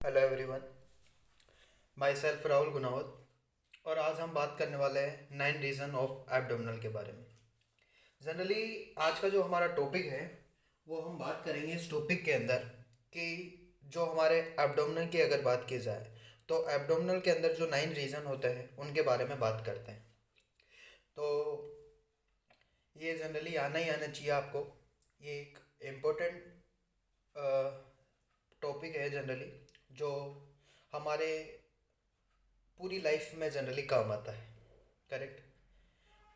Hello everyone. My self Rahul Gunawat. और आज हम बात करने वाले हैं 9 रीज़न ऑफ एब्डोमिनल के बारे में। जनरली आज का जो हमारा टॉपिक है वो हम बात करेंगे इस टॉपिक के अंदर कि जो हमारे एब्डोमिनल की अगर बात की जाए तो एब्डोमिनल के अंदर जो 9 रीज़न होते हैं उनके बारे में बात करते हैं। तो ये जनरली आना ही आना चाहिए आपको। ये एक इम्पोर्टेंट टॉपिक है जनरली, जो हमारे पूरी लाइफ में जनरली काम आता है। करेक्ट।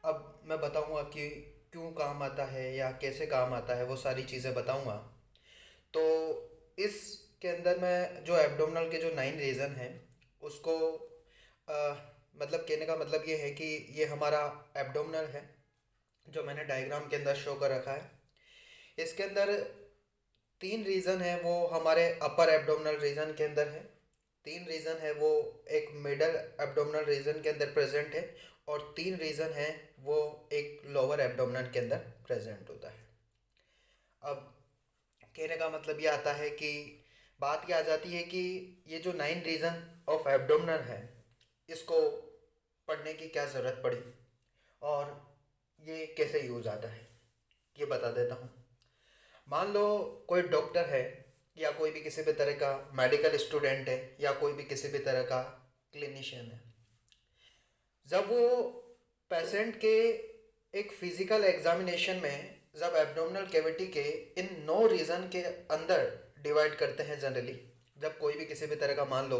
अब मैं बताऊंगा कि क्यों काम आता है या कैसे काम आता है, वो सारी चीज़ें बताऊंगा। तो इसके अंदर मैं जो एब्डोमिनल के जो 9 रीज़न हैं उसको मतलब कहने का मतलब ये है कि ये हमारा एब्डोमिनल है जो मैंने डायग्राम के अंदर शो कर रखा है। इसके अंदर 3 रीज़न है वो हमारे अपर एब्डोमिनल रीजन के अंदर है। 3 रीज़न है वो एक मिडल एब्डोमिनल रीजन के अंदर प्रेजेंट है। और 3 रीज़न है वो एक लोअर एब्डोमिनल के अंदर प्रेजेंट होता है। अब कहने का मतलब ये आता है कि बात ये आ जाती है कि ये जो 9 रीज़न ऑफ एब्डोमिनल है इसको पढ़ने की क्या ज़रूरत पड़ी और ये कैसे यूज आता है ये बता देता हूँ। मान लो कोई डॉक्टर है या कोई भी किसी भी तरह का मेडिकल स्टूडेंट है या कोई भी किसी भी तरह का क्लिनिशियन है। जब वो पेशेंट के एक फिजिकल एग्जामिनेशन में जब एब्डोमिनल कैविटी के इन 9 रीजन के अंदर डिवाइड करते हैं जनरली, जब कोई भी किसी भी तरह का मान लो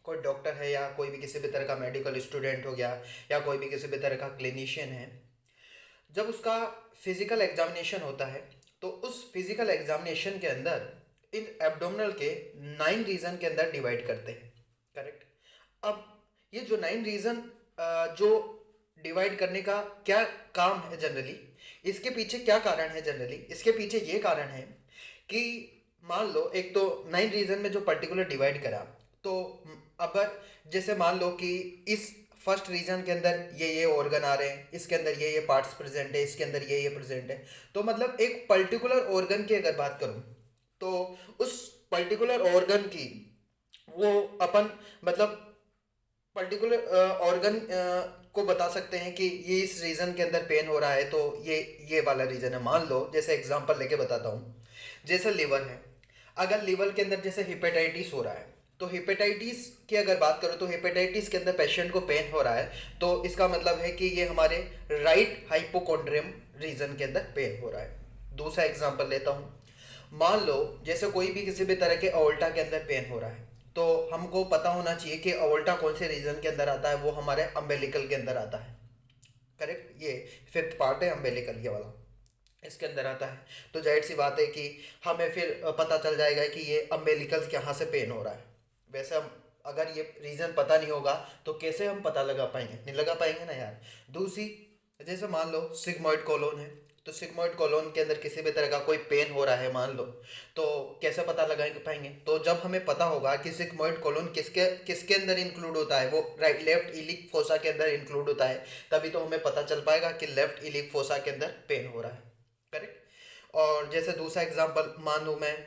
कोई डॉक्टर है या कोई भी किसी भी तरह का मेडिकल स्टूडेंट हो गया या कोई भी किसी भी तरह का क्लिनिशियन है, जब उसका फिजिकल एग्जामिनेशन होता है तो उस फिजिकल एग्जामिनेशन के अंदर इन एब्डोमिनल के 9 रीजन के अंदर डिवाइड करते हैं। करेक्ट। अब ये जो 9 रीजन जो डिवाइड करने का क्या काम है जनरली, इसके पीछे क्या कारण है जनरली, इसके पीछे ये कारण है कि मान लो एक तो 9 रीजन में जो पर्टिकुलर डिवाइड करा, तो अगर जैसे मान लो कि इस फर्स्ट रीजन के अंदर ये ऑर्गन आ रहे हैं, इसके अंदर ये पार्ट्स प्रेजेंट है, इसके अंदर ये प्रेजेंट है, तो मतलब एक पर्टिकुलर ऑर्गन की अगर बात करूं तो उस पर्टिकुलर ऑर्गन की वो अपन मतलब पर्टिकुलर ऑर्गन को बता सकते हैं कि ये इस रीजन के अंदर पेन हो रहा है तो ये वाला रीजन है। मान लो जैसे एग्जांपल लेके बताता हूँ, जैसे लिवर है। अगर लिवर के अंदर जैसे हिपेटाइटिस हो रहा है तो हिपेटाइटिस की अगर बात करो तो हिपेटाइटिस के अंदर पेशेंट को पेन हो रहा है तो इसका मतलब है कि ये हमारे राइट हाइपोकॉन्ड्रियम रीजन के अंदर पेन हो रहा है। दूसरा एग्जांपल लेता हूँ। मान लो जैसे कोई भी किसी भी तरह के अवल्टा के अंदर पेन हो रहा है तो हमको पता होना चाहिए कि अवल्टा कौन से रीजन के अंदर आता है, वो हमारे अम्बेलिकल के अंदर आता है। करेक्ट। ये फिफ्थ पार्ट है अम्बेलिकल, ये वाला इसके अंदर आता है। तो जाहिर सी बात है कि हमें फिर पता चल जाएगा कि ये अम्बेलिकल कहाँ से पेन हो रहा है। वैसे हम अगर ये रीज़न पता नहीं होगा तो कैसे हम पता लगा पाएंगे, नहीं लगा पाएंगे ना यार। दूसरी, जैसे मान लो सिग्मोइड कोलोन है, तो सिग्मोइड कोलोन के अंदर किसी भी तरह का कोई पेन हो रहा है मान लो, तो कैसे पता लगा पाएंगे, तो जब हमें पता होगा कि सिग्मोइड कोलोन किसके किसके अंदर इंक्लूड होता है, वो राइट लेफ्ट इलिक फोसा के अंदर इंक्लूड होता है, तभी तो हमें पता चल पाएगा कि लेफ्ट इलिक फोसा के अंदर पेन हो रहा है। करेक्ट। और जैसे दूसरा एग्जांपल मान लूँ मैं,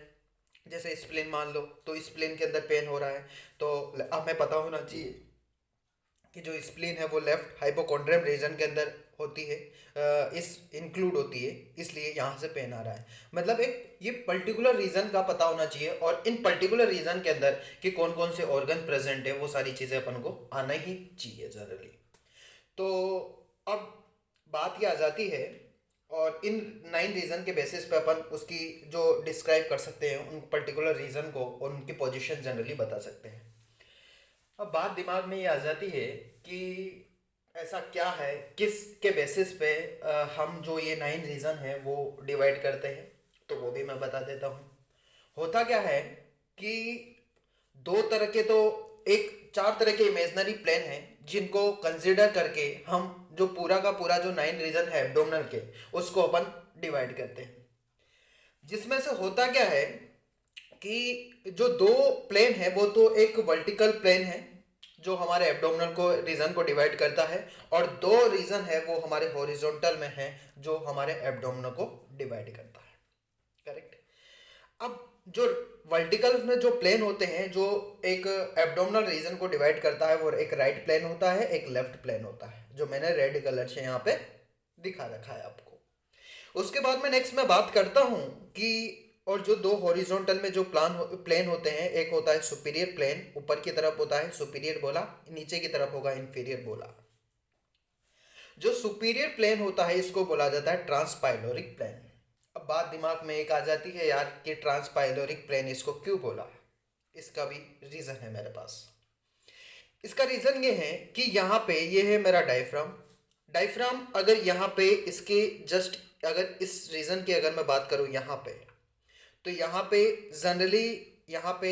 जैसे स्प्लेन मान लो, तो स्प्लेन के अंदर पेन हो रहा है तो हमें पता होना चाहिए कि जो स्प्लीन है वो लेफ्ट हाइपोकॉन्ड्रियम रीजन के अंदर होती है, इस इंक्लूड होती है, इसलिए यहाँ से पेन आ रहा है। मतलब एक ये पर्टिकुलर रीजन का पता होना चाहिए और इन पर्टिकुलर रीजन के अंदर कि कौन कौन से ऑर्गन प्रेजेंट है वो सारी चीज़ें अपन को आना ही चाहिए जनरली। तो अब बात ये आ जाती है और इन 9 रीजन के बेसिस पे अपन उसकी जो डिस्क्राइब कर सकते हैं उन पर्टिकुलर रीजन को और उनकी पोजीशन जनरली बता सकते हैं। अब बात दिमाग में ये आ जाती है कि ऐसा क्या है, किस के बेसिस पे हम जो ये 9 रीजन है वो डिवाइड करते हैं, तो वो भी मैं बता देता हूँ। होता क्या है कि दो तरह के तो एक चार तरह के इमेजनरी प्लेन हैं जिनको कंसिडर करके हम जो पूरा का पूरा जो 9 रीजन है एब्डोमिनल के उसको अपन डिवाइड करते हैं। जिसमें से होता क्या है कि जो दो प्लेन है वो तो एक वर्टिकल प्लेन है जो हमारे एब्डोमिनल को रीजन को डिवाइड करता है, और दो रीजन है वो हमारे हॉरिजॉन्टल में है जो हमारे एब्डोमिनल को डिवाइड करता है। करेक्ट। अब जो वर्टिकल में जो प्लेन होते हैं, जो एक एब्डोमिनल रीजन को डिवाइड करता है, वो एक राइट प्लेन होता है, एक लेफ्ट प्लेन होता है, जो मैंने रेड कलर से यहाँ पे दिखा रखा है आपको। उसके बाद में नेक्स्ट मैं बात करता हूँ कि और जो दो हॉरिजॉन्टल में जो प्लेन होते हैं, एक होता है सुपीरियर प्लेन, ऊपर की तरफ होता है सुपीरियर बोला, नीचे की तरफ होगा इंफीरियर बोला। जो सुपीरियर प्लेन होता है इसको बोला जाता है ट्रांसपाइलोरिक प्लेन। अब बात दिमाग में एक आ जाती है यार कि ट्रांसपाइलोरिक प्लेन इसको क्यों बोला, इसका भी रीजन है मेरे पास। इसका रीजन ये है कि यहाँ पे ये है मेरा डायफ्राम। डायफ्राम अगर यहाँ पे इसके जस्ट अगर इस रीजन की अगर मैं बात करूँ यहाँ पे, तो यहाँ पे जनरली यहाँ पे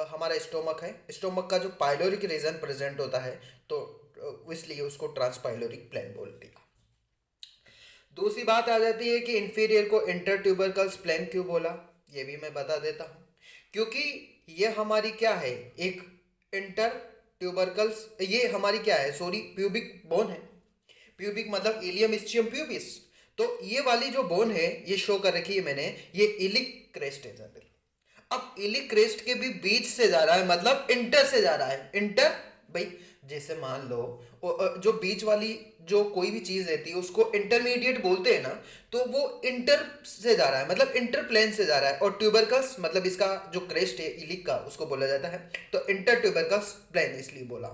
हमारा स्टोमक है, स्टोमक का जो पाइलोरिक रीजन प्रेजेंट होता है, तो इसलिए उसको ट्रांसपाइलोरिक प्लेन बोल दिया। दूसरी बात आ जाती है कि इंफीरियर को इंटर ट्यूबरकल्स प्लेन क्यों बोला, ये भी मैं बता देता हूँ। क्योंकि ये हमारी क्या है, एक इंटर ट्यूबरकल्स, ये हमारी क्या है, सॉरी प्यूबिक बोन है। प्यूबिक मतलब इलियम इस्चियम प्यूबिस। तो ये वाली जो बोन है ये शो कर रखी है मैंने, ये इलिक क्रेस्ट है जनरली। अब इलिक क्रेस्ट के भी बीच से जा रहा है, मतलब इंटर से जा रहा है। इंटर भाई जैसे मान लो जो बीच वाली जो कोई भी चीज रहती है उसको इंटरमीडिएट बोलते हैं ना, तो वो इंटर से जा रहा है, मतलब इंटर प्लेन से जा रहा है। और ट्यूबरकस मतलब इसका जो क्रेस्ट है इलिक का, उसको बोला जाता है, तो इंटर ट्यूबरकस प्लेन इसलिए बोला।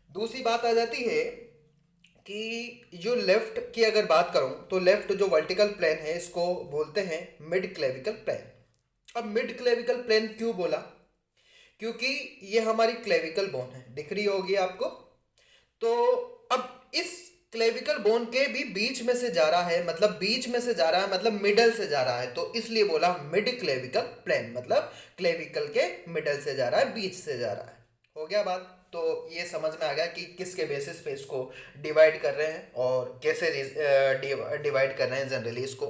दूसरी बात आ जाती है कि जो लेफ्ट की अगर बात करूं, तो लेफ्ट जो वर्टिकल प्लेन है इसको बोलते हैं मिड क्लेविकल प्लेन। अब मिड क्लेविकल प्लेन क्यों बोला, क्योंकि ये हमारी क्लेविकल बोन है, दिख रही होगी आपको। तो अब इस क्लेविकल बोन के भी बीच में से जा रहा है, मतलब बीच में से जा रहा है, मतलब मिडल से जा रहा है, तो इसलिए बोला मिड क्लेविकल प्लेन, मतलब क्लेविकल के मिडल से जा रहा है, बीच से जा रहा है। हो गया बात। तो ये समझ में आ गया कि किसके बेसिस पे इसको डिवाइड कर रहे हैं और कैसे डिवाइड कर रहे हैं जनरली इसको।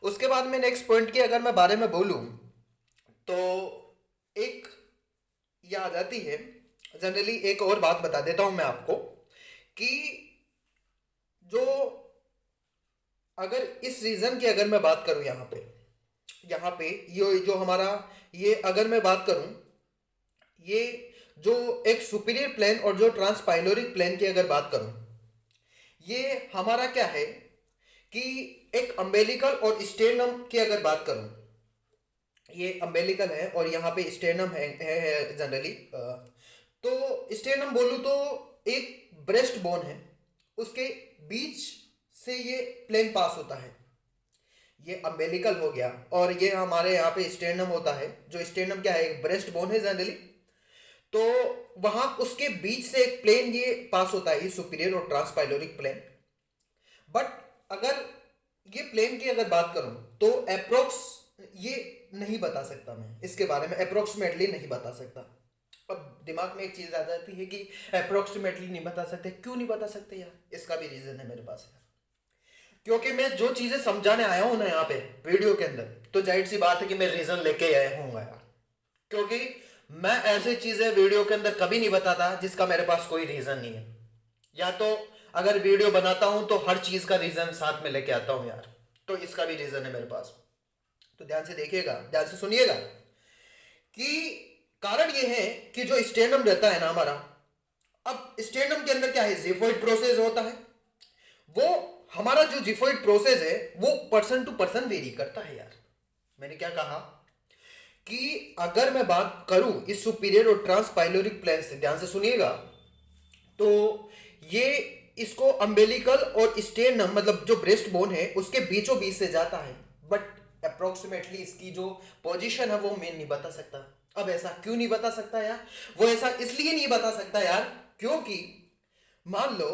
उसके बाद में नेक्स्ट पॉइंट की अगर मैं बारे में बोलूं, तो एक ये आ जाती है जनरली, एक और बात बता देता हूं मैं आपको कि जो अगर इस रीजन की अगर मैं बात करूं यहाँ पे ये जो हमारा, ये अगर मैं बात करूं, ये जो एक सुपीरियर प्लेन और जो ट्रांसपाइलोरिक प्लेन की अगर बात करूं, ये हमारा क्या है कि एक अम्बेलिकल और स्टेर्नम की अगर बात करूं, ये अम्बेलिकल है और यहाँ पे स्टेर्नम है जनरली। तो स्टेर्नम बोलूँ तो एक ब्रेस्ट बोन है, उसके बीच से ये प्लेन पास होता है, ये अम्बेलिकल हो गया। और ये हमारे यहाँ पे स्टेर्नम होता है, जो स्टेर्नम क्या है, एक ब्रेस्ट बोन है जनरली। तो वहां उसके बीच से एक प्लेन ये पास होता है, ये सुपीरियर और ट्रांसपाइलोरिक प्लेन। बट अगर ये प्लेन की अगर बात करूं, तो अप्रोक्स ये नहीं बता सकता, मैं इसके बारे में अप्रोक्सीमेटली नहीं बता सकता। अब दिमाग में एक चीज आ जाती है कि अप्रोक्सीमेटली नहीं बता सकते, क्यों नहीं बता सकते यार, इसका भी रीजन है मेरे पास यार। क्योंकि मैं जो चीजें समझाने आया हूं ना यहाँ पे वीडियो के अंदर, तो जाहिर सी बात है कि मैं रीजन लेके आया हूँ यार। क्योंकि मैं ऐसी चीजें वीडियो के अंदर कभी नहीं बताता जिसका मेरे पास कोई रीजन नहीं है, या तो अगर वीडियो बनाता हूं तो हर चीज का रीजन साथ में लेके आता हूं यार, तो इसका भी रीजन है मेरे पास। तो ध्यान से देखिएगा, ध्यान से सुनिएगा कि कारण ये है कि जो स्टेनम रहता है ना हमारा, अब स्टेनम के अंदर क्या है, जिफोइड प्रोसेस होता है। वो हमारा जो जिफोइड प्रोसेस है वो पर्सन टू पर्सन वेरी करता है यार। मैंने क्या कहा कि अगर मैं बात करूं इस सुपीरियर और ट्रांसपाइलोरिक प्लेन से, ध्यान से सुनिएगा, तो ये इसको अम्बेलिकल और स्टेर्नम मतलब जो ब्रेस्ट बोन है उसके बीचों बीच से जाता है, बट अप्रोक्सीमेटली इसकी जो पोजीशन है वो मैं नहीं बता सकता। अब ऐसा क्यों नहीं बता सकता यार, वो ऐसा इसलिए नहीं बता सकता यार क्योंकि मान लो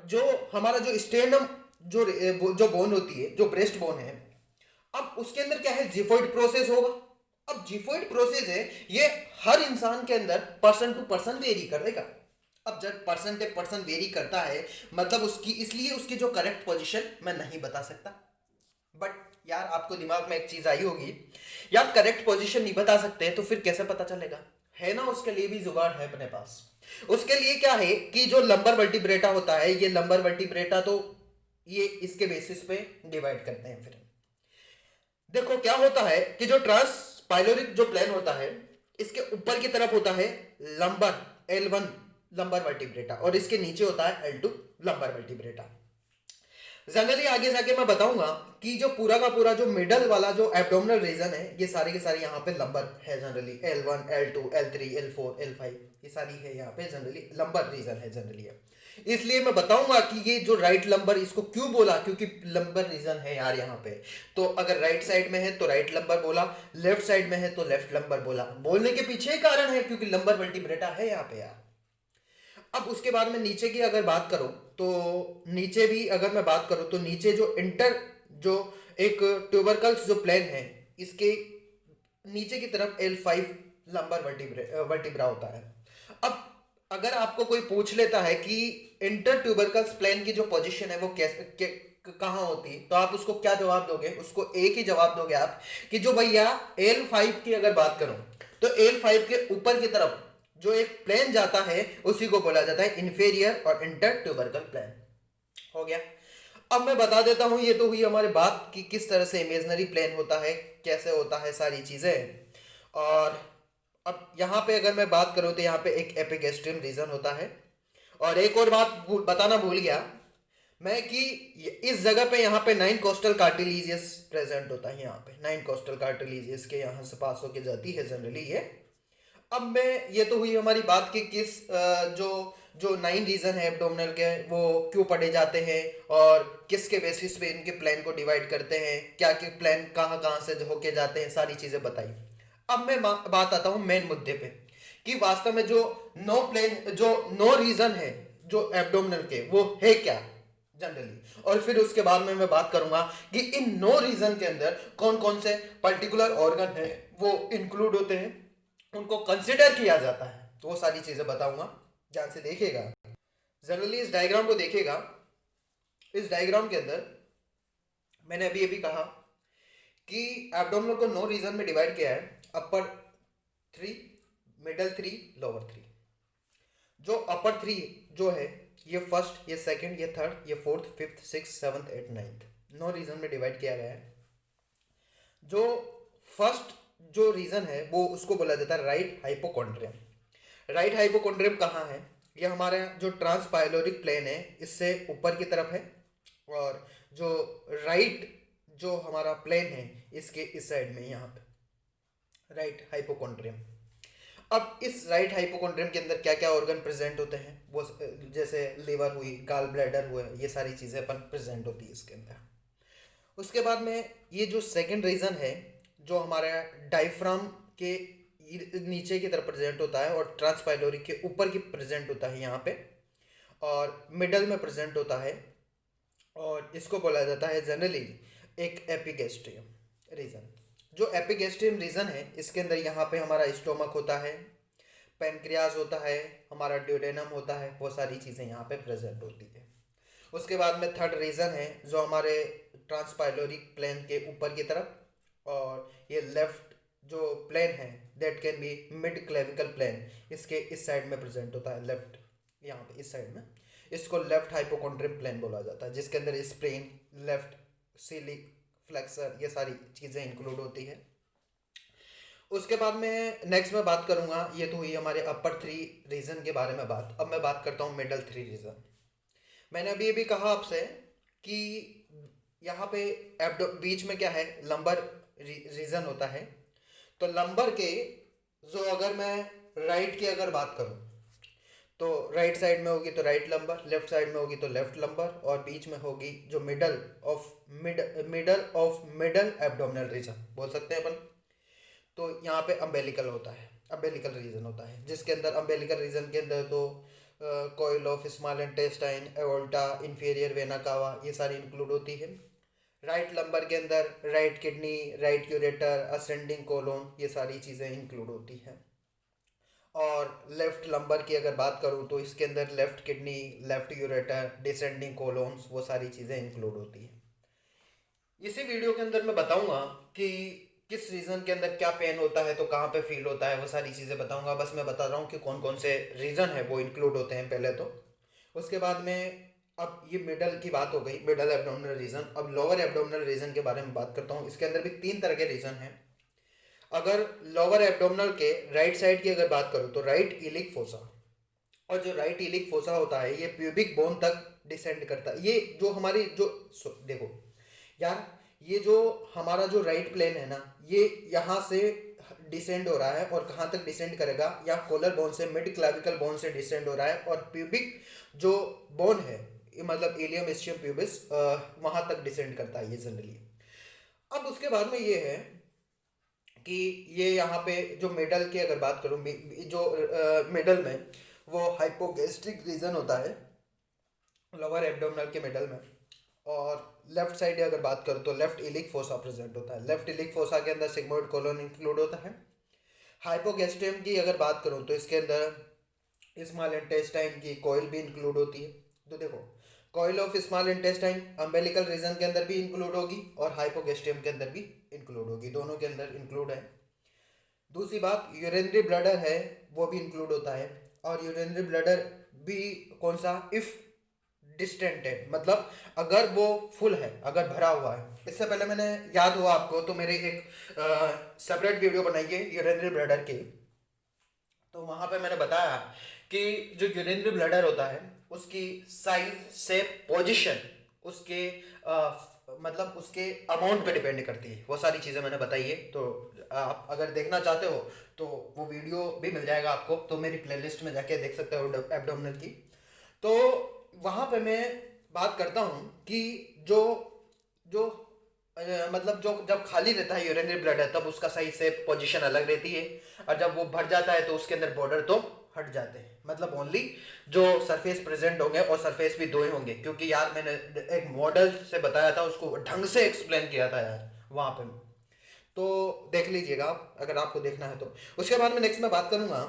जो हमारा जो स्टेर्नम जो बोन होती है, जो ब्रेस्ट बोन है, अब उसके अंदर क्या है, जिफोइड प्रोसेस होगा। अब जिफोइड प्रोसेस है, ये हर इंसान के अंदर पर्सन टू पर्सन वेरी करेगा। अब जब पर्सन टू पर्सन वेरी करता है, मतलब उसकी, इसलिए उसकी जो करेक्ट पोजीशन मैं नहीं बता सकता। बट यार आपको दिमाग में एक चीज आई होगी, यार करेक्ट पोजीशन नहीं बता सकते तो फिर कैसे पता चलेगा, है ना, उसके लिए भी जुगाड़ है अपने पास। उसके लिए क्या है कि जो लंबर वर्टिब्रेटा होता है, ये लंबर वर्टिब्रेटा तो ये इसके बेसिस पे डिवाइड करते हैं। फिर देखो क्या होता है कि जो ट्रांसपाइलोरिक जो प्लेन होता है, इसके ऊपर की तरफ होता है लंबर L1 लंबर वर्टिब्रेटा, और इसके नीचे होता है L2 लंबर वर्टिब्रेटा। जनरली आगे जाके मैं बताऊंगा कि जो पूरा का पूरा जो मिडल वाला जो एब्डोमिनल रीजन है, ये सारे के सारे यहाँ पे लंबर है generally, L1 L2 L3 L4 L5, ये सारी है यहाँ पे जनरली लंबर रीजन है जनरली है। इसलिए मैं बताऊंगा कि ये जो राइट लंबर, इसको क्यों बोला, क्योंकि लंबर रीजन है यार यहाँ पे। तो अगर राइट साइड में है तो राइट लंबर बोला, लेफ्ट साइड में है तो लेफ्ट लंबर बोला। बोलने के पीछे कारण है क्योंकि लंबर वर्टिब्रेटा है यहाँ पे यार। अब उसके बाद में नीचे की अगर बात करूं तो नीचे भी अगर मैं बात करूं तो नीचे जो इंटर जो एक ट्यूबरकल्स जो प्लेन है, इसके नीचे की तरफ L5 लंबर वर्टिब्रा होता है। अब अगर आपको कोई पूछ लेता है कि इंटर ट्यूबरकल्स प्लेन की जो पोजीशन है वो कैसे कहाँ होती, तो आप उसको क्या जवाब दोगे? उसको एक ही जवाब दोगे आप कि जो भैया L5 की अगर बात करूं तो L5 के ऊपर की तरफ जो एक प्लेन जाता है उसी को बोला जाता है इंफेरियर और इंटर ट्यूबरकल प्लेन। हो गया। अब मैं बता देता हूं, ये तो हुई हमारी बात कि किस तरह से इमेजिनरी प्लेन होता है, कैसे होता है सारी चीजें। और अब यहाँ पे अगर मैं बात करूँ तो यहाँ पे एक एपिगेस्ट्रियम रीजन होता है। और एक और बात बताना भूल गया मैं कि इस जगह पे यहाँ पे 9 कोस्टल कार्टिलेजियस प्रेजेंट होता है। यहाँ पे 9 कोस्टल कार्टिलेजियस के यहाँ से पास होके जाती है जनरली ये। अब मैं, ये तो हुई हमारी बात कि किस जो जो 9 रीजन है एब्डोमिनल के वो क्यों पढ़े जाते हैं और किसके बेसिस पे इनके प्लान को डिवाइड करते हैं, क्या के प्लान कहाँ कहाँ से होके जाते हैं, सारी चीजें बताई। अब मैं बात आता हूँ मेन मुद्दे पे कि वास्तव में जो नो रीजन है जो एब्डोमिनल के, वो है क्या जनरली। और फिर उसके बाद में मैं बात करूंगा कि इन नो रीजन के अंदर कौन कौन से पर्टिकुलर ऑर्गन है वो इंक्लूड होते हैं, उनको कंसिडर किया जाता है, तो वो सारी चीजें बताऊंगा। ध्यान से देखिएगा, जनरली इस डायग्राम को देखिएगा। इस डायग्राम के अंदर मैंने अभी अभी कहा कि एब्डोमिनल को 9 रीजन में डिवाइड किया है। अपर 3, मिडल 3, लोअर 3। जो अपर 3 जो है ये फर्स्ट, ये सेकंड, ये थर्ड, ये fourth, fifth, six, seventh, eight, ninth, 9 region में डिवाइड किया गया है। जो फर्स्ट जो रीजन है वो उसको बोला जाता है राइट हाइपोकॉन्ड्रियम। राइट हाइपोकॉन्ड्रियम कहाँ है? ये हमारे जो ट्रांसपाइलोरिक प्लेन है इससे ऊपर की तरफ है, और जो राइट जो हमारा प्लेन है इसके इस साइड में यहाँ पे राइट हाइपोकॉन्ड्रियम। अब इस राइट हाइपोकॉन्ड्रियम के अंदर क्या क्या ऑर्गन प्रेजेंट होते हैं, वो जैसे लिवर हुई, गाल ब्लैडर हुए, ये सारी चीज़ें अपन प्रेजेंट होती है इसके अंदर। उसके बाद में ये जो सेकंड रीजन है जो हमारे डायफ्राम के नीचे की तरफ प्रेजेंट होता है और ट्रांसपाइलोरिक के ऊपर की प्रेजेंट होता है यहाँ पे, और मिडल में प्रेजेंट होता है, और इसको बोला जाता है जनरली एक एपिगेस्ट्रियम रीजन। जो एपिगेस्ट्रियम रीजन है इसके अंदर यहाँ पे हमारा स्टोमक होता है, पेनक्रियाज होता है, हमारा ड्यूडेनम होता है, वो सारी चीज़ें यहाँ पे प्रेजेंट होती है। उसके बाद में थर्ड रीजन है जो हमारे ट्रांसपाइलोरिक प्लेन के ऊपर की तरफ, और ये लेफ्ट जो प्लेन है that can be mid clavicle plane, इसके इस साइड में प्रेजेंट होता है, लेफ्ट यहाँ पे इस साइड में, इसको लेफ्ट हाइपोकॉन्ड्रियम प्लेन बोला जाता है, जिसके अंदर स्प्लेन, लेफ्ट सिलिक, फ्लेक्सर, ये सारी चीज़ें इंक्लूड होती है। उसके बाद में नेक्स्ट मैं बात करूंगा, ये तो हुई हमारे अपर 3 रीजन के बारे में बात। अब मैं बात करता हूँ मिडल 3 रीजन। मैंने अभी अभी कहा आपसे कि यहाँ पे बीच में क्या है, लंबर रीजन होता है। तो लंबर के जो अगर मैं राइट की अगर बात करूँ तो राइट साइड में होगी तो राइट लंबर, लेफ्ट साइड में होगी तो लेफ्ट लंबर, और बीच में होगी जो मिडल एब्डोमिनल रीजन बोल सकते हैं अपन। तो यहाँ पे अम्बेलिकल होता है, अम्बेलिकल रीजन होता है, जिसके अंदर अम्बेलिकल रीजन के अंदर तो coil of small intestine, aorta, inferior vena cava, ये सारी इंक्लूड होती है। राइट लंबर के अंदर right kidney, right ureter, ascending colon, ये सारी चीज़ें इंक्लूड होती हैं। और लेफ्ट लंबर की अगर बात करूँ तो इसके अंदर left kidney, left ureter, descending colons, वो सारी चीज़ें इंक्लूड होती हैं। इसी वीडियो के अंदर मैं बताऊंगा कि किस रीजन के अंदर क्या पेन होता है तो कहाँ पे फील होता है, वो सारी चीज़ें बताऊंगा। बस मैं बता रहा हूँ कि कौन कौन से रीजन है वो इंक्लूड होते हैं पहले तो। उसके बाद में अब ये मिडल की बात हो गई, मिडल एब्डोमिनल रीजन। अब लोअर एब्डोमिनल रीजन के बारे में बात करता हूँ। इसके अंदर भी तीन तरह के रीजन हैं। अगर लोअर एब्डोमिनल के राइट साइड की अगर बात करूँ तो राइट इलिक फोसा, और जो राइट इलिक फोसा होता है ये प्यूबिक बोन तक डिसेंड करता है। ये जो हमारी जो देखो यार, ये जो हमारा जो राइट प्लेन है ना, ये यहाँ से डिसेंड हो रहा है, और कहाँ तक डिसेंड करेगा, या कॉलर बोन से मिड क्लाविकल बोन से डिसेंड हो रहा है, और प्यूबिक जो बोन है ये मतलब इलियम इस्चियम प्यूबिस वहाँ तक डिसेंड करता है ये जनरली। अब उसके बाद में ये है कि ये यहाँ पे जो मिडल की अगर बात करूँ, जो मिडल में वो हाइपोगैस्ट्रिक रीजन होता है लोअर एब्डोमिनल के मिडल में। और लेफ्ट साइड अगर बात करूँ तो लेफ्ट इलिक फोसा प्रेजेंट होता है। लेफ्ट इलिक फोसा के अंदर सिग्मोइड कोलोन इंक्लूड होता है। हाइपोगैस्ट्रियम की अगर बात करूँ तो इसके अंदर स्मॉल इंटेस्टाइन की कॉइल भी इंक्लूड होती है। तो देखो, coil of small intestine umbilical region के अंदर भी इंक्लूड होगी और हाइपोगैस्ट्रियम के अंदर भी इंक्लूड होगी, दोनों के अंदर इंक्लूड है। दूसरी बात, यूरिनरी ब्लडर है वो भी इंक्लूड होता है। और यूरिनरी ब्लडर भी कौन सा, इफ डिस्टेंट है, मतलब अगर वो फुल है, अगर भरा हुआ है। इससे पहले मैंने, याद हुआ आपको तो मेरे एक सेपरेट वीडियो बनाई है यूरिनरी ब्लडर की, तो वहां पे मैंने बताया कि जो यूरिनरी ब्लडर होता है उसकी साइज से पोजीशन उसके मतलब उसके अमाउंट पे डिपेंड करती है। वो सारी चीज़ें मैंने बताई है, तो आप अगर देखना चाहते हो तो वो वीडियो भी मिल जाएगा आपको, तो मेरी प्लेलिस्ट में जाके देख सकते हो एब्डोमिनल की। तो वहाँ पे मैं बात करता हूँ कि जो जो मतलब जो जब खाली रहता है यूरिनरी ब्लडर तब उसका सही से पोजीशन अलग रहती है, और जब वो भर जाता है तो उसके अंदर बॉर्डर तो हट जाते हैं, मतलब ओनली जो सरफेस प्रेजेंट होंगे, और सरफेस भी दो ही होंगे, क्योंकि यार मैंने एक मॉडल से बताया था, उसको ढंग से एक्सप्लेन किया था यार वहाँ पे। तो देख लीजिएगा आप, अगर आपको देखना है तो। उसके बाद में नेक्स्ट मैं बात करूँगा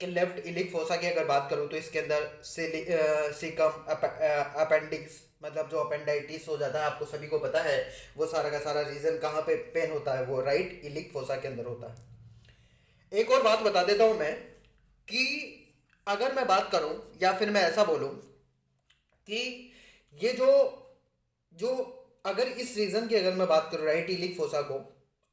कि लेफ्ट इलिक फोसा की अगर बात करूँ तो इसके अंदर सीकम अपेंडिक्स, मतलब जो अपेंडाइटिस हो जाता है, आपको सभी को पता है वो सारा का सारा रीजन कहाँ पे पेन होता है, वो राइट इलिक फोसा के अंदर होता है। एक और बात बता देता हूँ मैं कि अगर मैं बात करूँ या फिर मैं ऐसा बोलूँ कि ये जो जो अगर इस रीजन की अगर मैं बात करूँ राइट इलिक फोसा को,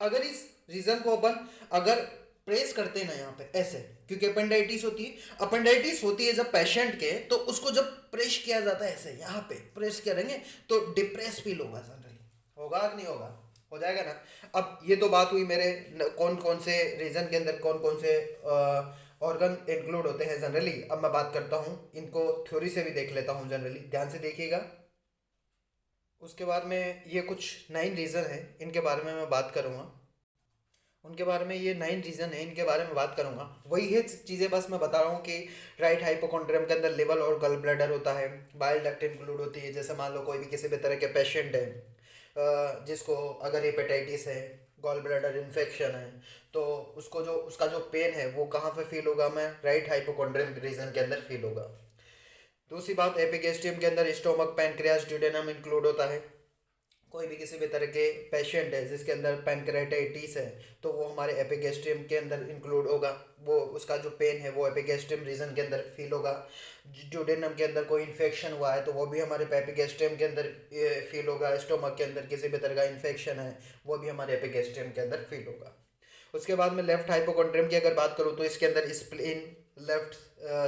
अगर इस रीजन को अपन अगर प्रेस करते हैं ना यहाँ पे ऐसे, क्योंकि अपेंडाइटिस होती है, अपेंडाइटिस होती है जब पेशेंट के, तो उसको जब प्रेस किया जाता है ऐसे यहाँ पे प्रेस करेंगे तो डिप्रेस फील होगा जनरली, होगा कि नहीं होगा, हो जाएगा ना। अब ये तो बात हुई मेरे कौन कौन से रीजन के अंदर कौन कौन से ऑर्गन इंक्लूड होते हैं जनरली। अब मैं बात करता हूँ इनको थ्योरी से भी देख लेता हूँ जनरली, ध्यान से देखिएगा। उसके बाद में ये कुछ 9 रीज़न है, इनके बारे में मैं बात करूँगा। उनके बारे में ये 9 रीज़न है, इनके बारे में बात करूँगा। वही है चीज़ें, बस मैं बता रहा हूँ कि राइट हाइपोकॉन्ड्रियम के अंदर लिवर और गल ब्लैडर होता है, बाइल डक्ट इंक्लूड होती है। जैसे मान लो कोई भी किसी भी तरह के पेशेंट है जिसको अगर हेपेटाइटिस है, गॉल ब्लैडर इन्फेक्शन है, तो उसको जो उसका जो पेन है वो कहाँ पे फील होगा, मैं राइट हाइपोकॉन्ड्रियम रीजन के अंदर फील होगा। दूसरी बात, एपिगेस्ट्रियम के अंदर स्टोमक, पैनक्रियास, ड्यूडेनम इंक्लूड होता है। कोई भी किसी भी तरह के पेशेंट है जिसके अंदर पैनक्रेटाइटिस है तो वो हमारे एपिगेस्ट्रियम के अंदर इंक्लूड होगा, वो उसका जो पेन है वो एपिगेस्ट्रियम रीजन के अंदर फील होगा। ड्यूडेनम के अंदर कोई इन्फेक्शन हुआ है तो वो भी हमारे एपिगेस्ट्रियम के अंदर फील होगा। स्टोमक के अंदर किसी भी तरह का इन्फेक्शन है वो भी हमारे एपिगेस्ट्रियम के अंदर फील होगा। उसके बाद में लेफ्ट हाइपोकॉन्ड्रियम की अगर बात करूँ तो इसके अंदर स्प्लीन, लेफ्ट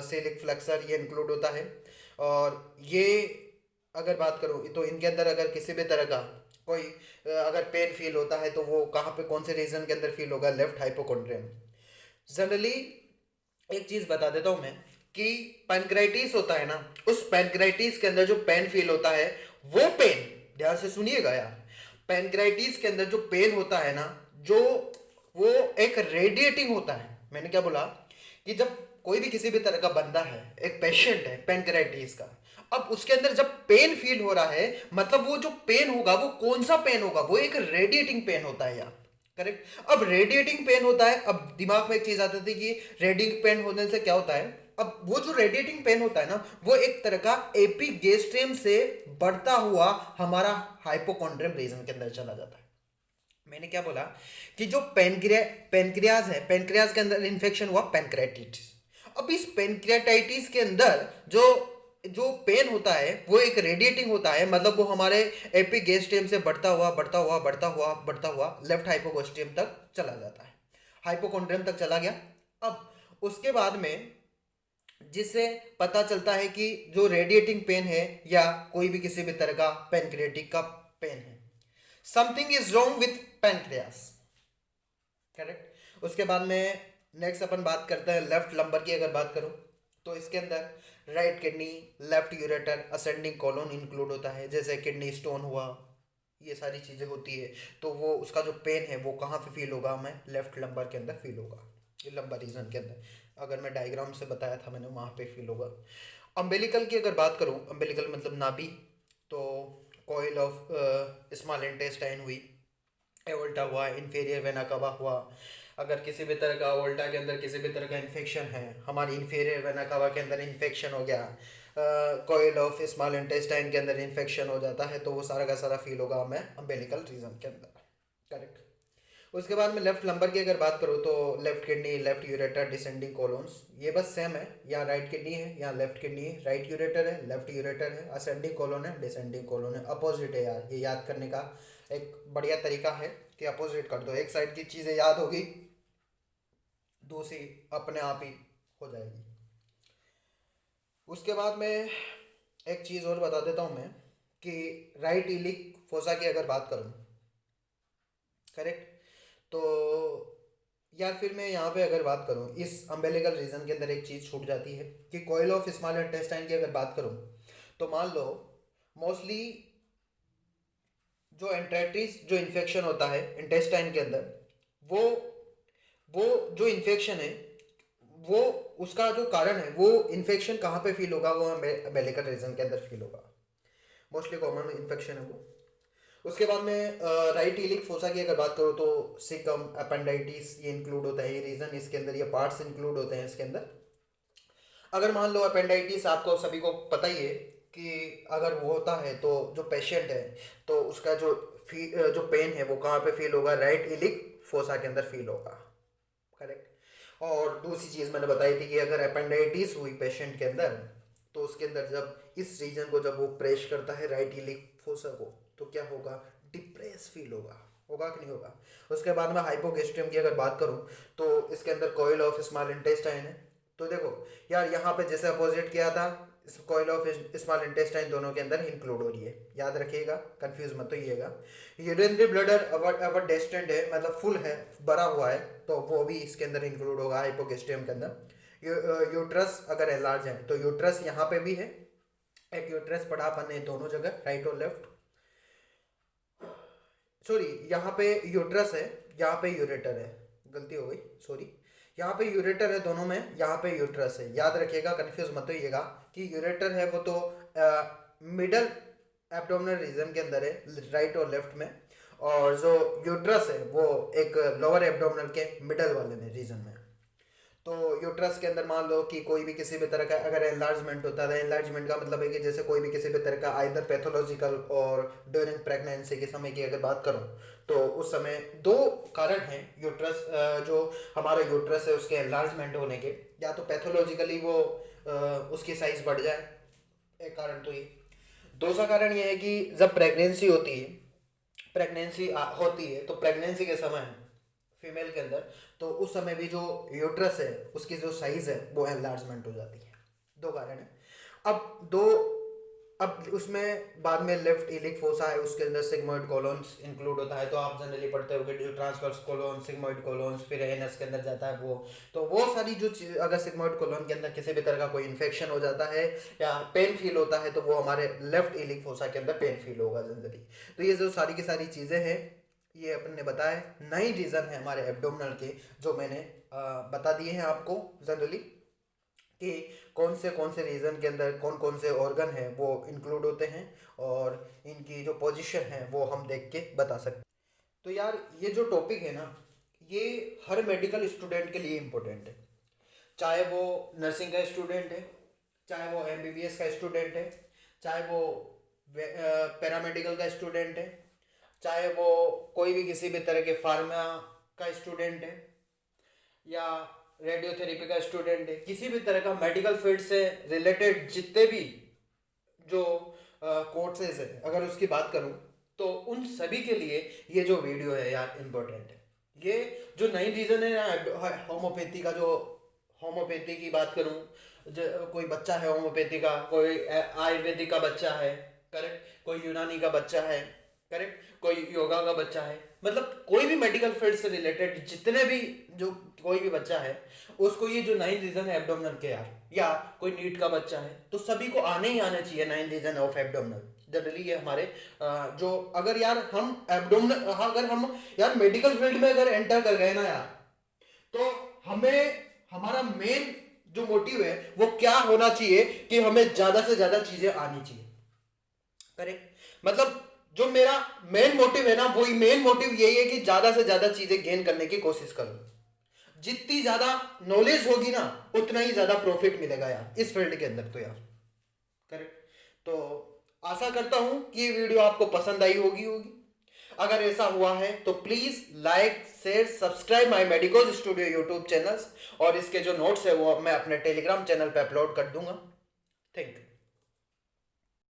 सेलिक फ्लेक्सर ये इंक्लूड होता है। और ये अगर बात करूँ तो इनके अंदर अगर किसी भी तरह का कोई अगर पेन फील होता है तो वो कहाँ पे कौन से रीजन के अंदर फील होगा, लेफ्ट हाइपोकॉन्ड्रियम। जनरली एक चीज़ बता देता हूँ मैं कि पैनक्राइटिस होता है ना, उस पैनक्राइटिस के अंदर जो पेन फील होता है वो पेन, ध्यान से सुनिएगा यार, पैनक्राइटिस के अंदर जो पेन होता है ना, जो वो एक रेडिएटिंग होता है। मैंने क्या बोला कि जब कोई भी किसी भी तरह का बंदा है, एक पेशेंट है पैनक्राइटिस का, अब उसके अंदर जब पेन फील हो रहा है, मतलब वो जो पेन होगा वो कौन सा पेन होगा, वो एक रेडिएटिंग पेन होता है यार, करेक्ट। अब रेडिएटिंग पेन होता है, अब दिमाग में एक चीज आती थी कि रेडिएटिंग पेन होने से क्या होता है, अब वो जो रेडिएटिंग पेन होता है ना, वो एक तरह का एपिगेस्ट्रियम से बढ़ता हुआ हमारा हाइपोकॉन्ड्रियम रीजन के अंदर चला जाता है। मैंने क्या बोला कि जो पेनक्रियाज है, पेनक्रियाज के अंदर इन्फेक्शन हुआ पैनक्रेटिटिस। अब इस पैनक्रेटाइटिस के अंदर जो जो पेन होता है वो एक रेडिएटिंग होता है, मतलब वो हमारे एपिगेस्ट्रियम से बढ़ता हुआ बढ़ता हुआ बढ़ता हुआ बढ़ता हुआ लेफ्ट हाइपोगोस्ट्रियम तक चला जाता है, हाइपोकॉन्ड्रियम तक चला गया। अब उसके बाद में जिससे पता चलता है कि जो रेडिएटिंग पेन है या कोई भी किसी भी तरह का पैनक्रियाटिक का पेन है, something is wrong with pancreas, correct. उसके बाद में नेक्स्ट अपन बात करते हैं लेफ्ट लंबर की। अगर बात करूं तो इसके अंदर right kidney, left ureter, ascending colon include होता है, जैसे किडनी स्टोन हुआ, ये सारी चीज़ें होती है। तो वो उसका जो पेन है वो कहाँ पे फील होगा, हमें लेफ्ट लंबर के अंदर फील होगा, ये लंबर रीजन के अंदर। अगर मैं डायग्राम से बताया था मैंने, वहाँ पे फील होगा। अम्बेलिकल की अगर बात करूँ, अम्बेलिकल मतलब नाभि, तो कॉइल ऑफ स्मॉल इंटेस्टाइन हुई, एवोल्टा हुआ, इंफीरियर वेना कवा हुआ। अगर किसी भी तरह का ओल्टा के अंदर किसी भी तरह का इन्फेक्शन है, हमारी इंफीरियर वेना कवा के अंदर इन्फेक्शन हो गया, कॉइल ऑफ स्मॉल इंटेस्टाइन के अंदर इन्फेक्शन हो जाता है, तो वो सारा का सारा फील होगा हमें अम्बेलिकल रीजन के अंदर, करेक्ट। उसके बाद में लेफ्ट लंबर की अगर बात करूँ तो left kidney, left ureter, descending colons, ये बस सेम है। यहाँ राइट किडनी है, यहाँ लेफ्ट किडनी है, राइट यूरेटर है, लेफ्ट यूरेटर है, असेंडिंग कोलोन है, डिसेंडिंग कोलोन है, अपोजिट है यार। ये याद करने का एक बढ़िया तरीका है कि अपोजिट कर दो, एक साइड की चीज़ें याद होगी, दूसरी अपने आप ही हो जाएगी। उसके बाद में एक चीज़ और बता देता हूँ मैं कि राइट इलिक फोसा की अगर बात करूँ, करेक्ट, तो यार फिर मैं यहाँ पे अगर बात करूँ इस अम्बेलिकल रीजन के अंदर एक चीज़ छूट जाती है कि कॉइल ऑफ स्मॉल इंटेस्टाइन की अगर बात करूँ, तो मान लो मोस्टली जो एंट्राइटिस जो इन्फेक्शन होता है इंटेस्टाइन के अंदर, वो वो जो इन्फेक्शन है वो उसका जो कारण है, वो इन्फेक्शन कहाँ पे फील होगा, वो अम्बेलिकल रीजन के अंदर फील होगा। मोस्टली कॉमन इन्फेक्शन है वो। उसके बाद में राइट इलिक फोसा की अगर बात करूँ तो सिकम, अपेंडाइटिस ये इंक्लूड होता है, ये रीजन इसके अंदर, ये पार्ट्स इंक्लूड होते हैं इसके अंदर। अगर मान लो अपेंडाइटिस, आपको सभी को पता ही है कि अगर वो होता है तो जो पेशेंट है तो उसका जो पेन है वो कहाँ पे फील होगा, राइट इलिक फोसा के अंदर फील होगा, करेक्ट। और दूसरी चीज़ मैंने बताई थी कि अगर अपेंडाइटिस हुई पेशेंट के अंदर, तो उसके अंदर जब इस रीजन को जब वो प्रेस करता है राइट इलिक फोसा को, तो क्या होगा, डिप्रेस फील होगा, होगा कि नहीं होगा। उसके बाद में हाइपोगेस्ट्रियम की अगर बात करूं तो इसके अंदर कॉइल ऑफ स्मॉल इंटेस्टाइन है। तो देखो यार, यहाँ पे जैसे अपोजिट किया था, इस कॉइल ऑफ स्मॉल इंटेस्टाइन दोनों के अंदर इंक्लूड हो रही है, याद रखिएगा, कंफ्यूज मत होइएगा। यूरिनरी ब्लडर अवर अवर डेस्टेंट है, मतलब फुल है, भरा हुआ है, तो वो भी इसके अंदर इंक्लूड होगा हाइपोगेस्ट्रियम के अंदर। यूट्रस अगर एलार्ज है तो यूट्रस यहाँ पे भी है, एक यूट्रस पड़ा अपन ने दोनों जगह, राइट और लेफ्ट, सॉरी यहाँ पे यूट्रस है, यहाँ पे यूरेटर है, गलती हो गई, सॉरी। यहाँ पे यूरेटर है दोनों में, यहाँ पे यूट्रस है, याद रखिएगा, कंफ्यूज मत होइएगा कि यूरेटर है वो तो मिडल एब्डोमिनल रीजन के अंदर है, राइट और लेफ्ट में, और जो यूट्रस है वो एक लोअर एब्डोमिनल के मिडल वाले में रीजन में। तो यूट्रस के अंदर मान लो कि कोई भी किसी भी तरह का अगर एनलार्जमेंट होता है, एनलार्जमेंट का मतलब है कि जैसे कोई भी किसी भी तरह का आइदर पैथोलॉजिकल और ड्यूरिंग प्रेगनेंसी के समय की अगर बात करूं, तो उस समय दो कारण हैं यूट्रस, जो हमारा यूट्रस है उसके एनलार्जमेंट होने के, या तो पैथोलॉजिकली वो उसकी साइज बढ़ जाए, एक कारण तो ये। दूसरा कारण ये है कि जब प्रेगनेंसी होती है, प्रेगनेंसी होती है तो प्रेगनेंसी के समय फीमेल के अंदर, तो उस समय भी जो यूट्रस है उसकी जो साइज है वो एनलार्जमेंट हो जाती है, दो कारण है। अब दो, अब उसमें बाद में लेफ्ट इलिक फोसा है, उसके अंदर सिग्मोइड कोलोन्स इंक्लूड होता है, तो आप जनरली पढ़ते हो कि जो ट्रांसवर्स कोलोन, सिग्मोइड कोलोन्स, फिर एनस के अंदर जाता है वो। तो वो सारी जो चीज, अगर सिग्मोइड कोलोन के अंदर किसी भी तरह का कोई इन्फेक्शन हो जाता है या पेन फील होता है, तो वो हमारे लेफ्ट इलिक फोसा के अंदर पेन फील होगा जनरली। तो ये जो सारी की सारी चीज़ें हैं, ये अपन ने बताया, नई रीज़न है हमारे एब्डोमिनल के, जो मैंने बता दिए हैं आपको जनरली कि कौन से रीजन के अंदर कौन कौन से ऑर्गन है वो इंक्लूड होते हैं, और इनकी जो पोजीशन है वो हम देख के बता सकते हैं। तो यार ये जो टॉपिक है ना, ये हर मेडिकल स्टूडेंट के लिए इम्पोर्टेंट है, चाहे वो नर्सिंग का स्टूडेंट है, चाहे वो एमबीबीएस का स्टूडेंट है, चाहे वो पैरामेडिकल का स्टूडेंट है, चाहे वो कोई भी किसी भी तरह के फार्मा का स्टूडेंट है, या रेडियोथेरेपी का स्टूडेंट है, किसी भी तरह का मेडिकल फील्ड से रिलेटेड जितने भी जो कोर्सेज है, अगर उसकी बात करूं तो उन सभी के लिए ये जो वीडियो है यार इम्पोर्टेंट है। ये जो नई रीज़न है ना होम्योपैथी का, जो होम्योपैथी की बात करूं, कोई बच्चा है होम्योपैथी का, कोई आयुर्वेदिक का बच्चा है, करेक्ट, कोई यूनानी का बच्चा है, करेक्ट, कोई योगा का बच्चा है, मतलब कोई भी मेडिकल फील्ड से रिलेटेड जितने भी, जो कोई भी बच्चा है उसको ये जो नाइन रीजन है एब्डोमिनल के यार, या कोई नीट का बच्चा है, तो सभी को आने ही आना चाहिए nine region of abdominal. Generally ये हमारे जो अगर यार हम एब्डोमिनल, अगर हम यार मेडिकल फील्ड में अगर एंटर कर गए ना यार, तो हमें हमारा मेन जो मोटिव है वो क्या होना चाहिए कि हमें ज्यादा से ज्यादा चीजें आनी चाहिए, करेक्ट। मतलब जो मेरा मेन मोटिव है ना, वही मेन मोटिव यही है कि ज्यादा से ज्यादा चीजें गेन करने की कोशिश करूं। जितनी ज्यादा नॉलेज होगी ना उतना ही ज्यादा प्रॉफिट मिलेगा यार इस फील्ड के अंदर, तो यार करेक्ट। तो आशा करता हूं कि ये वीडियो आपको पसंद आई होगी। अगर ऐसा हुआ है तो please like share subscribe my medicos studio YouTube channels, और इसके जो नोट्स है वो मैं अपने टेलीग्राम चैनल पे अपलोड कर दूंगा। Thank you.